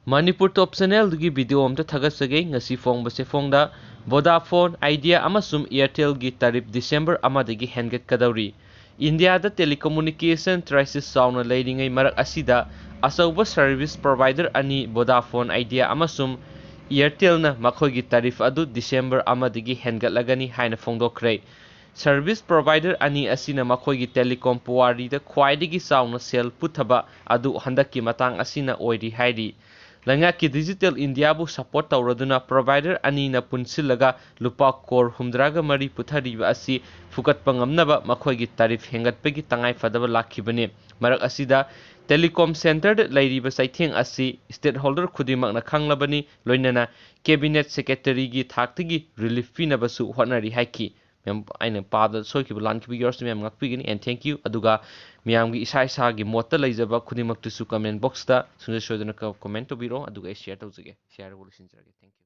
Manipur Top Channel dugi video amta thagasage ngasi fongbase fongda Vodafone, Idea amasum Airtel gi tarif December amadagi hengat kadauri. India da telecommunication crisis sauna leiringai marak asida asauba service provider ani Vodafone, Idea amasum Airtel na makhogi tarif adu December amadagi hengatlagani haina fongdokhre. Service provider ani asina makhogi telecom puwari da khwaidagi sauna sel puthaba adu handaki matang asina oiri hairi. Langaki Digital India bu support tauraduna provider ani na punsilaga lupa kor humdraga mari puthariba asi fukat pangamnaba makhoigi tarif hengatpegi tangai fadaba lakhibane marak asida telecom center da lairiba saitheng asi stakeholder khudimak na khanglabani loinana cabinet secretary gi thaktigi relief pinabasu hotnari haiki mem aina pada soikiba lankibi yours mem ngakpigini and thank you aduga मियामगी इसा इसा गी मोत्ता लेजबा खुदिमक तुसु comment box दा सुंदर सोदन का comment तो बिरो अदुगा share तौजगे share बोलसिन जगे थैंक यू